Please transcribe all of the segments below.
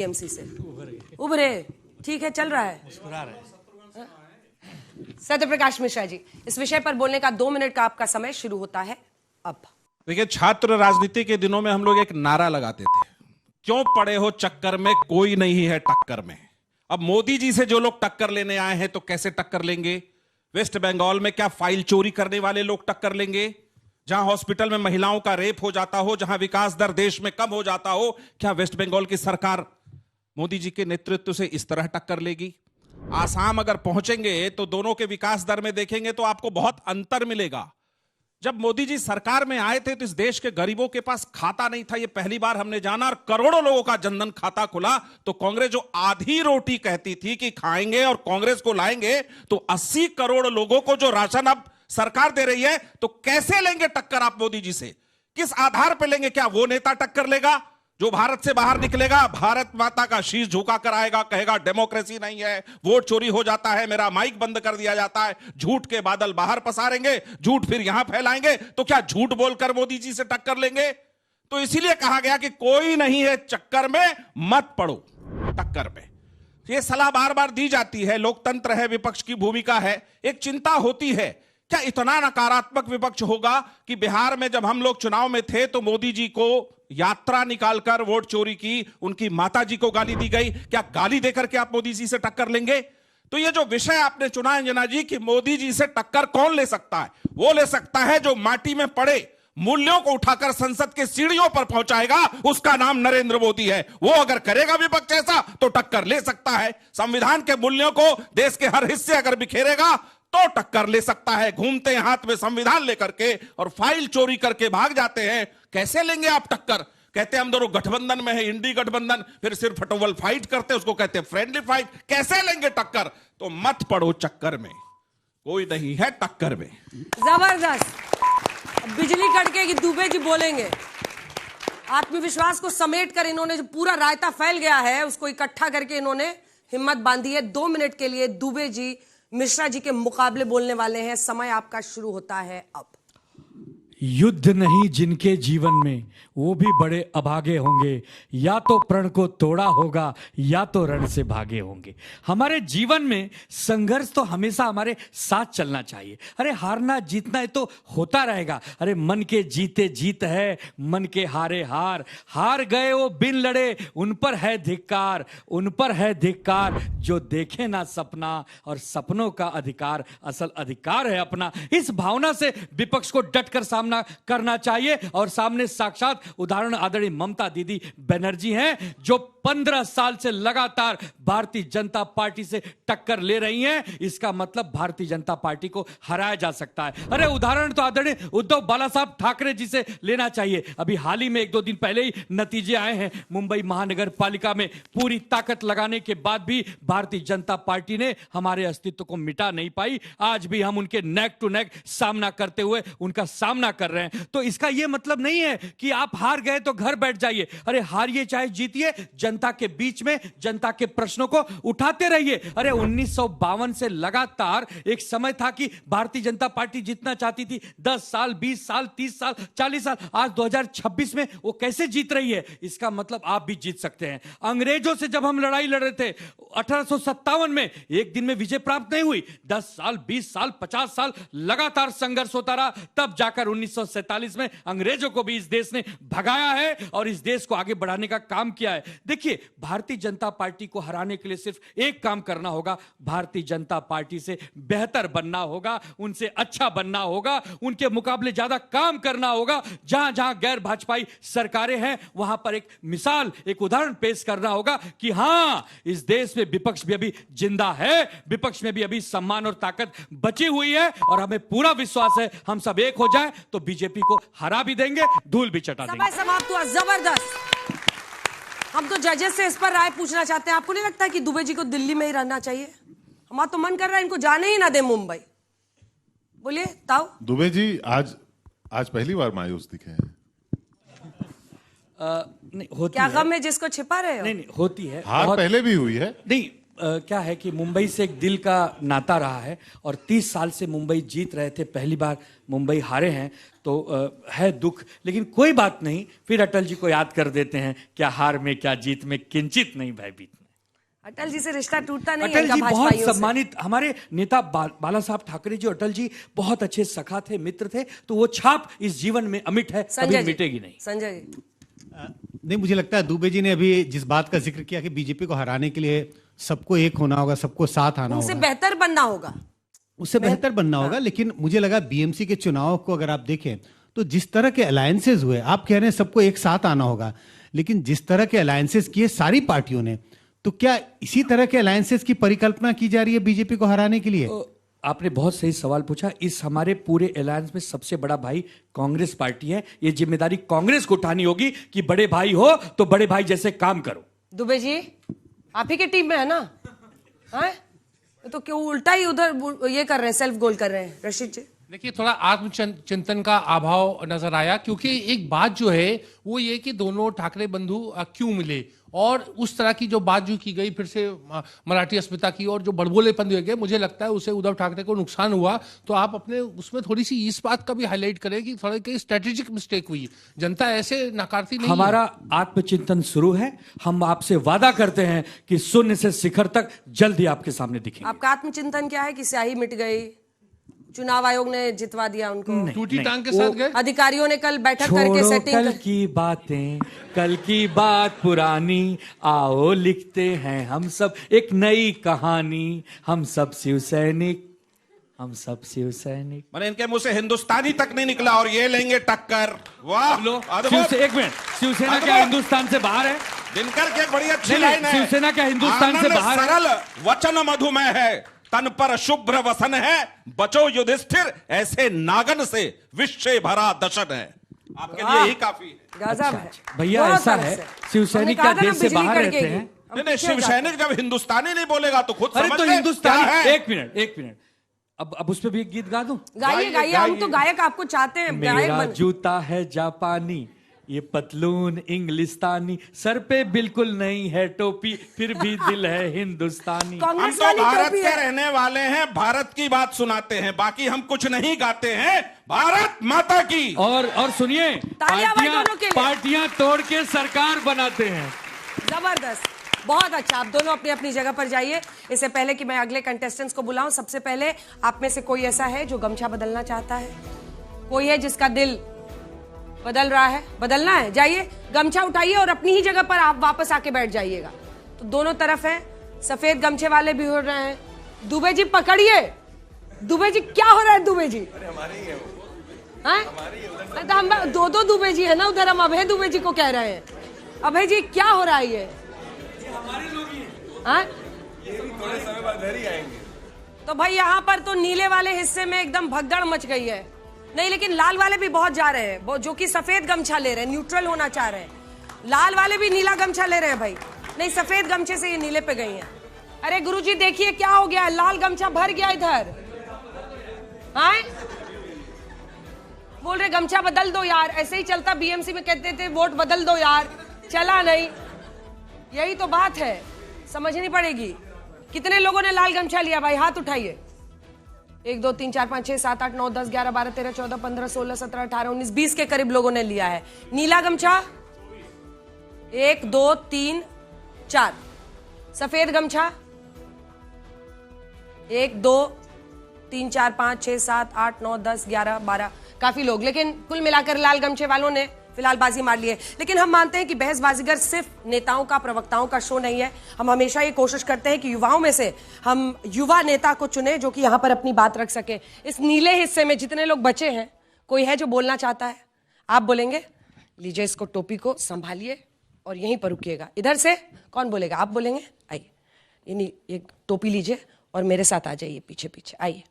TMC से उभरे, ठीक है, चल रहा है। सत्यप्रकाश मिश्रा जी, इस विषय पर बोलने का 2 मिनट का आपका समय शुरू होता है अब। देखिए, छात्र राजनीति के दिनों में हम लोग एक नारा लगाते थे, क्यों पड़े हो चक्कर में, कोई नहीं है टक्कर में। अब मोदी जी से जो लोग टक्कर लेने आए हैं तो कैसे टक्कर लेंगे? वेस्ट बंगाल में क्या फाइल चोरी करने वाले लोग टक्कर लेंगे? जहां हॉस्पिटल में महिलाओं का रेप हो जाता हो, जहां विकास दर देश में कम हो जाता हो, क्या वेस्ट बंगाल की सरकार मोदी जी के नेतृत्व से इस तरह टक्कर लेगी? आसाम अगर पहुंचेंगे तो दोनों के विकास दर में देखेंगे तो आपको बहुत अंतर मिलेगा। जब मोदी जी सरकार में आए थे तो इस देश के गरीबों के पास खाता नहीं था, ये पहली बार हमने जाना, और करोड़ों लोगों का जनधन खाता खुला। तो कांग्रेस जो आधी रोटी कहती थी कि खाएंगे और कांग्रेस को लाएंगे, तो 80 करोड़ लोगों को जो राशन अब सरकार दे रही है, तो कैसे लेंगे टक्कर आप मोदी जी से? किस आधार पर लेंगे? क्या वो नेता टक्कर लेगा जो भारत से बाहर निकलेगा, भारत माता का शीश झुका कर आएगा, कहेगा डेमोक्रेसी नहीं है, वोट चोरी हो जाता है, मेरा माइक बंद कर दिया जाता है, झूठ के बादल बाहर पसारेंगे, झूठ फिर यहां फैलाएंगे, तो क्या झूठ बोलकर मोदी जी से टक्कर लेंगे? तो इसीलिए कहा गया कि कोई नहीं है चक्कर में, मत पड़ो टक्कर में। यह सलाह बार बार दी जाती है, लोकतंत्र है, विपक्ष की भूमिका है। एक चिंता होती है, क्या इतना नकारात्मक विपक्ष होगा कि बिहार में जब हम लोग चुनाव में थे तो मोदी जी को यात्रा निकालकर वोट चोरी की, उनकी माता जी को गाली दी गई, क्या गाली देकर के आप मोदी जी से टक्कर लेंगे? तो ये जो विषय आपने चुना है अंजना जी कि मोदी जी से टक्कर कौन ले सकता है, वो ले सकता है जो माटी में पड़े मूल्यों को उठाकर संसद के सीढ़ियों पर पहुंचाएगा, उसका नाम नरेंद्र मोदी है। वो अगर करेगा विपक्ष ऐसा तो टक्कर ले सकता है। संविधान के मूल्यों को देश के हर हिस्से अगर बिखेरेगा तो टक्कर ले सकता है। घूमते हाथ में संविधान लेकर के और फाइल चोरी करके भाग जाते हैं, कैसे लेंगे आप टक्कर? कहते हैं हम दोनों गठबंधन में है, इंडी गठबंधन, फिर सिर्फ फटोवल फाइट करते हैं, उसको कहते हैं फ्रेंडली फाइट। कैसे लेंगे टक्कर? तो मत पड़ो चक्कर में, कोई नहीं है टक्कर में। जबरदस्त। बिजली कड़के की दुबे जी बोलेंगे। आत्मविश्वास को समेट कर इन्होंने जो पूरा रायता फैल गया है उसको इकट्ठा करके इन्होंने हिम्मत बांधी है। 2 मिनट के लिए दुबे जी मिश्रा जी के मुकाबले बोलने वाले हैं। समय आपका शुरू होता है अब। युद्ध नहीं जिनके जीवन में, वो भी बड़े अभागे होंगे, या तो प्रण को तोड़ा होगा या तो रण से भागे होंगे। हमारे जीवन में संघर्ष तो हमेशा हमारे साथ चलना चाहिए। अरे हारना जीतना है तो होता रहेगा। अरे मन के जीते जीत है, मन के हारे हार। हार गए वो बिन लड़े, उन पर है धिक्कार, उन पर है धिक्कार। जो देखे ना सपना और सपनों का अधिकार, असल अधिकार है अपना। इस भावना से विपक्ष को डटकर सामना करना चाहिए। और सामने साक्षात उदाहरण आदरणीय ममता दीदी बनर्जी हैं, जो 15 साल से लगातार भारतीय जनता पार्टी से टक्कर ले रही हैं। इसका मतलब भारतीय जनता पार्टी को हराया जा सकता है। अरे उदाहरण तो आदरणीय उद्धव बाला साहब ठाकरे जी से लेना चाहिए। अभी हाल ही में 1-2 दिन पहले ही नतीजे आए हैं। मुंबई महानगर पालिका में पूरी ताकत लगाने के बाद भी भारतीय जनता पार्टी ने हमारे अस्तित्व को मिटा नहीं पाई। आज भी हम उनके नेक टू नेक सामना करते हुए उनका सामना कर रहे हैं। तो इसका यह मतलब नहीं है कि आप हार गए तो घर बैठ जाइए। अरे हारिए चाहे जीतिए, जनता के बीच में जनता के प्रश्नों को उठाते रहिए। अरे 1952 से लगातार एक समय था कि भारतीय जनता पार्टी जीतना चाहती थी। 10 साल, 20 साल, 30 साल, 40 साल, आज 2026 में वो कैसे जीत रही है? इसका मतलब आप भी जीत सकते हैं। अंग्रेजों से जब हम लड़ाई लड़ रहे थे 1857 में, एक दिन में विजय प्राप्त नहीं हुई। 10 साल, 20 साल, 50 साल लगातार संघर्ष होता रहा, तब जाकर 1947 में अंग्रेजों को भी इस देश ने भगाया है और इस देश को आगे बढ़ाने का काम किया है। देखिए, भारतीय जनता पार्टी को हराने के लिए सिर्फ एक काम करना होगा, भारतीय जनता पार्टी से बेहतर बनना होगा, उनसे अच्छा बनना होगा, उनके मुकाबले ज्यादा काम करना होगा। जहां जहां गैर भाजपाई सरकारें हैं वहां पर एक मिसाल, एक उदाहरण पेश करना होगा कि हां, इस देश में विपक्ष भी अभी जिंदा है, विपक्ष में भी अभी सम्मान और ताकत बची हुई है। और हमें पूरा विश्वास है हम सब एक हो जाएं तो बीजेपी को हरा भी देंगे, धूल भी चटा देंगे। समय समाप्त हुआ। जबरदस्त। हम तो जजेस से इस पर राय पूछना चाहते हैं। आपको नहीं लगता कि दुबे जी को दिल्ली में ही रहना चाहिए? हमारा तो मन कर रहा है इनको जाने ही ना दे मुंबई। बोलिए ताऊ। दुबे जी आज पहली बार मायूस दिखे हैं। नहीं होती क्या है। गम में जिसको छिपा रहे हो? नहीं होती है। हार पहले भी हुई है। नहीं, क्या है कि मुंबई से एक दिल का नाता रहा है और 30 साल से मुंबई जीत रहे थे, पहली बार मुंबई हारे हैं, तो है दुख, लेकिन कोई बात नहीं, फिर अटल जी को याद कर देते हैं, क्या हार में क्या जीत में किंचित नहीं भयभीत में। अटल जी से रिश्ता टूटता नहीं है अटल इनका जी बहुत भाजपाइयों से। सम्मानित हमारे नेता बाला साहब ठाकरे जी, अटल जी बहुत अच्छे सखा थे, मित्र थे, तो वो छाप इस जीवन में अमिट है, कभी संजय जी, मिटेगी नहीं। संजय जी, नहीं, मुझे लगता है दुबे जी ने अभी जिस बात का जिक्र किया कि बीजेपी को हराने के लिए सबको एक होना होगा, सबको साथ आना उनसे होगा, बेहतर बनना होगा। उससे बेहतर बनना होगा। लेकिन मुझे लगा बीएमसी के चुनाव को अगर आप देखें तो जिस तरह के अलायंसेज हुए, आप कह रहे हैं सबको एक साथ आना होगा, लेकिन जिस तरह के अलायंसेज किए सारी पार्टियों ने, तो क्या इसी तरह के अलायंसेज की परिकल्पना की जा रही है बीजेपी को हराने के लिए? आपने बहुत सही सवाल पूछा। इस हमारे पूरे अलायंस में सबसे बड़ा भाई कांग्रेस पार्टी है। ये जिम्मेदारी कांग्रेस को उठानी होगी कि बड़े भाई हो तो बड़े भाई जैसे काम करो। दुबे जी आप ही की टीम में है ना? हैं? तो क्यों उल्टा ही उधर ये कर रहे हैं, सेल्फ गोल कर रहे हैं रशीद जी? देखिए, थोड़ा आत्मचिंतन का अभाव नजर आया, क्योंकि एक बात जो है वो ये कि दोनों ठाकरे बंधु क्यों मिले, और उस तरह की जो बात जो की गई फिर से मराठी अस्मिता की और जो बड़बोलेपन दिए गए, मुझे लगता है उससे उद्धव ठाकरे को नुकसान हुआ। तो आप अपने उसमें थोड़ी सी इस बात का भी हाईलाइट करें कि थोड़ी कहीं स्ट्रेटेजिक मिस्टेक हुई, जनता ऐसे नकारती नहीं। हमारा आत्मचिंतन शुरू है, हम आपसे वादा करते हैं कि शून्य से शिखर तक जल्द ही आपके सामने दिखेंगे। आपका आत्मचिंतन क्या है कि स्याही मिट गई, चुनाव आयोग ने जितवा दिया उनको, टूटी टांग के साथ गए, अधिकारियों ने कल बैठक करके सेटिंग कल की बातें, कल की बात पुरानी, आओ लिखते हैं हम सब एक नई कहानी, हम सब शिव सैनिक, हम सब शिव सैनिक। मैंने इनके मुंह से हिंदुस्तानी तक नहीं निकला और ये लेंगे टक्कर। वाह, एक मिनट, शिवसेना क्या हिंदुस्तान से बाहर है? दिनकर की एक बड़ी अच्छी नहीं, लाइन है, शिवसेना क्या हिंदुस्तान से आनंद बाहर है? सरल वचन मधुमेह है, तन पर शुभ्र वसन है, बचो युधिष्ठिर ऐसे नागन से, विश्व भरा दशन है। आपके लिए ही काफी है। गजब है भैया, दोनों ऐसा तरफ है, से। शिवसैनिक हमने कहा क्या था ना, देश से बिजली बाहर रहते कड़केगी। हैं? हम नहीं नहीं, पीछे हो शिवसैनिक जब हिंदुस्तानी नहीं बोलेगा तो खुद अरे समझ तो ले हिंदुस्तानी, क्या है। एक मिनट, अब उस पे भी एक गीत गा दूं? गाइए गाइए, हम तो गायक आपको चाहते हैं, गायक मेरा बन। जूता है जापानी, ये पतलून इंग्लिस्तानी, सर पे बिल्कुल नहीं है टोपी, फिर भी दिल है हिंदुस्तानी। हम कांग्रेस तो वाली भारत टोपी के है। रहने वाले हैं, भारत की बात सुनाते हैं, बाकी हम कुछ नहीं गाते हैं, भारत माता की। और सुनिए, तालियां भाई दोनों के लिए। पार्टियां तोड़ के सरकार बनाते हैं। जबरदस्त, बहुत अच्छा। आप दोनों अपनी अपनी जगह पर जाइए। इससे पहले कि मैं अगले कंटेस्टेंट्स को बुलाऊं, सबसे पहले आप में से कोई ऐसा है जो गमछा बदलना चाहता है? कोई है जिसका दिल बदल रहा है? बदलना है, जाइए गमछा उठाइए और अपनी ही जगह पर आप वापस आके बैठ जाइएगा। तो दोनों तरफ है, सफेद गमछे वाले भी हो रहे हैं। दुबे जी पकड़िए, दुबे जी क्या हो रहा है? दुबे जी हैं? तो हम दो दुबे जी है ना उधर, हम अभय दुबे जी को कह रहे हैं। अभय जी क्या हो रहा है ये? हाँ? थोड़े समय बाद घर ही आएंगे। तो भाई यहाँ पर तो नीले वाले हिस्से में एकदम भगदड़ मच गई है। नहीं, लेकिन लाल वाले भी बहुत जा रहे हैं, जो कि सफेद गमछा ले रहे हैं, न्यूट्रल होना चाह रहे हैं। लाल वाले भी नीला गमछा ले रहे हैं भाई, नहीं सफेद गमछे से ये नीले पे गई हैं। अरे गुरुजी देखिए क्या हो गया है, लाल गमछा भर गया इधर। हाँ, बोल रहे गमछा बदल दो यार, ऐसे ही चलता। बीएमसी में कहते थे वोट बदल दो यार, चला नहीं। यही तो बात है, समझनी पड़ेगी। कितने लोगों ने लाल गमछा लिया भाई? हाथ उठाइए। 1 2 3 4 5 6 7 8 9 10 11 12 13 14 15 16 17 18 19 20 के करीब लोगों ने लिया है नीला गमछा। 1 2 3 4। सफेद गमछा 1 2 3 4 5 6 7 8 9 10 11 12। काफी लोग, लेकिन कुल मिलाकर लाल गमछे वालों ने फिलहाल बाजी मार ली है। लेकिन हम मानते हैं कि बहसबाजीगर सिर्फ नेताओं का, प्रवक्ताओं का शो नहीं है। हम हमेशा ये कोशिश करते हैं कि युवाओं में से हम युवा नेता को चुने जो कि यहाँ पर अपनी बात रख सके। इस नीले हिस्से में जितने लोग बचे हैं, कोई है जो बोलना चाहता है? आप बोलेंगे? लीजिए इसको, टोपी को संभालिए और यहीं पर रुकिएगा। इधर से कौन बोलेगा? आप बोलेंगे? आइए, ये टोपी लीजिए और मेरे साथ आ जाइए, पीछे पीछे आइए।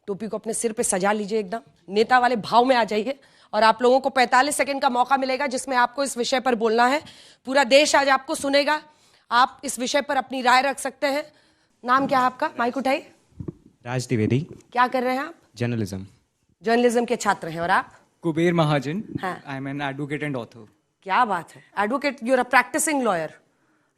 टोपी को अपने सिर पे सजा लीजिए, एकदम नेता वाले भाव में आ जाइए। और आप लोगों को 45 सेकंड का मौका मिलेगा जिसमें आपको इस विषय पर बोलना है। पूरा देश आज आपको सुनेगा, आप इस विषय पर अपनी राय रख सकते हैं। नाम क्या है आपका? माइक उठाइए। राज द्विवेदी। क्या कर रहे हैं आप? जर्नलिज्म। जर्नलिज्म के छात्र हैं। और आप? कुबेर महाजन। हाँ। I am an advocate and author. क्या बात है, advocate, you're a practising lawyer.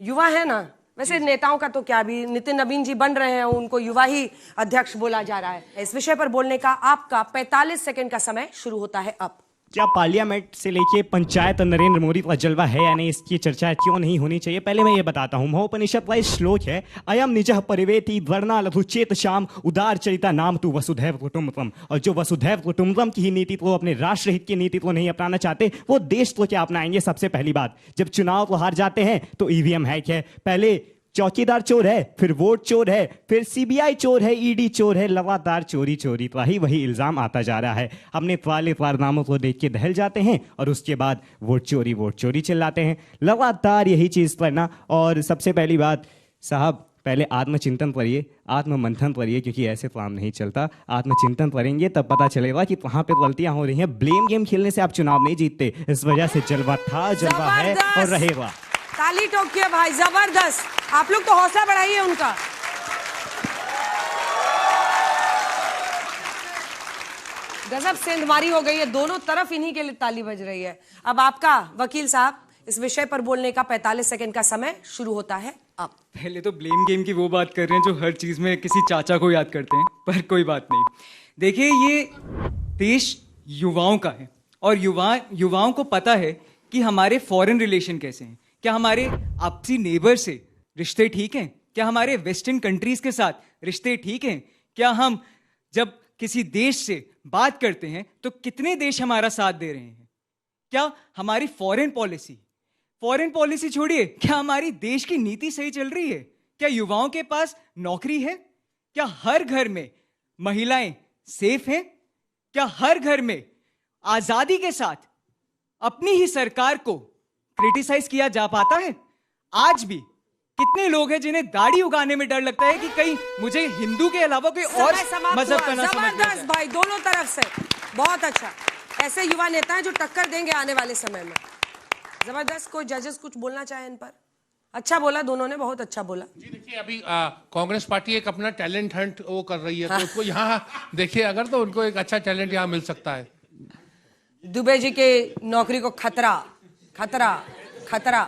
युवा है ना, वैसे नेताओं का तो क्या, भी नितिन नवीन जी बन रहे हैं, उनको युवा ही अध्यक्ष बोला जा रहा है। इस विषय पर बोलने का आपका 45 सेकंड का समय शुरू होता है अब। क्या पार्लियामेंट से लेके पंचायत नरेंद्र मोदी का जलवा है या नहीं, इसकी चर्चा क्यों नहीं होनी चाहिए? पहले मैं ये बताता हूँ, महोपनिषद का श्लोक है, अयम निजः परिवेति वर्णा लघुचेत श्याम उदार चरिता नाम तू वसुधैव कुटुंबकम। और जो वसुधैव कुटुंबकम की ही नीति को, अपने राष्ट्र हित की नीति को नहीं अपनाना चाहते, वो देश को क्या अपनाएंगे? सबसे पहली बात, जब चुनाव को हार जाते हैं तो ईवीएम हैक है, पहले चौकीदार चोर है, फिर वोट चोर है, फिर सीबीआई चोर है, ईडी चोर है, लगातार चोरी चोरी का ही वही इल्जाम आता जा रहा है। हमने वाले कारनामों को देख के दहल जाते हैं और उसके बाद वोट चोरी चिल्लाते हैं, लगातार यही चीज करना। और सबसे पहली बात साहब, पहले आत्मचिंतन करिए, आत्ममंथन करिए, क्योंकि ऐसे काम नहीं चलता। आत्मचिंतन करेंगे तब पता चलेगा कि कहाँ पे गलतियां हो रही हैं। ब्लेम गेम खेलने से आप चुनाव नहीं जीतते, इस वजह से जलवा था, जलवा है और रहेगा। ताली ठोकिए भाई, जबरदस्त। आप लोग तो हौसला बढ़ाइए उनका। गजब सेंधमारी हो गई है, दोनों तरफ इन्हीं के लिए ताली बज रही है। अब आपका वकील साहब, इस विषय पर बोलने का 45 सेकंड का समय शुरू होता है अब। पहले तो ब्लेम गेम की वो बात कर रहे हैं जो हर चीज में किसी चाचा को याद करते हैं, पर कोई बात नहीं। देखिए, ये देश युवाओं का है और युवाओं को पता है कि हमारे फॉरेन रिलेशन कैसे हैं। क्या हमारे आपसी नेबर से रिश्ते ठीक हैं? क्या हमारे वेस्टर्न कंट्रीज के साथ रिश्ते ठीक हैं? क्या हम जब किसी देश से बात करते हैं तो कितने देश हमारा साथ दे रहे हैं? क्या हमारी फॉरेन पॉलिसी छोड़िए, क्या हमारी देश की नीति सही चल रही है? क्या युवाओं के पास नौकरी है? क्या हर घर में महिलाएं सेफ हैं? क्या हर घर में आजादी के साथ अपनी ही सरकार को क्रिटिसाइज किया जा पाता है? आज भी कितने लोग हैं जिन्हें दाढ़ी उगाने में डर लगता है कि कहीं मुझे हिंदू के अलावा कोई और मजहब का ना समझ लिया जाए। जबरदस्त भाई, दोनों तरफ से बहुत अच्छा। ऐसे युवा नेता हैं जो टक्कर देंगे आने वाले समय में। जबरदस्त। कोई जजेस कुछ बोलना चाहे इन पर? अच्छा बोला दोनों ने, बहुत अच्छा बोला जी। देखिए, अभी कांग्रेस पार्टी एक अपना टैलेंट हंट वो कर रही है, तो उसको यहाँ देखिए, अगर तो उनको एक अच्छा टैलेंट यहाँ मिल सकता है। दुबे जी के नौकरी को खतरा खतरा खतरा।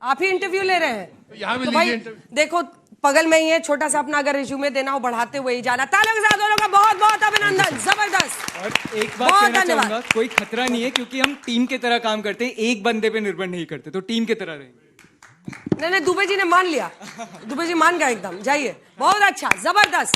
आप ही इंटरव्यू ले रहे हैं यहाँ भी तो भाई लीजिए देखो, बगल में ही है, छोटा सा अपना अगर रिज्यूमे देना हो बढ़ाते हुए ही जाना। तालियों के साथ दोनों का बहुत बहुत अभिनंदन, जबरदस्त। और एक बात बहुत कहना धन्यवाद। चाहूंगा, कोई खतरा नहीं है क्योंकि हम टीम की तरह काम करते हैं, एक बंदे पे निर्भर नहीं करते, तो टीम की तरह रहेंगे। नहीं, दुबे जी ने मान लिया, दुबे जी मान गया एकदम। जाइए, बहुत अच्छा, जबरदस्त।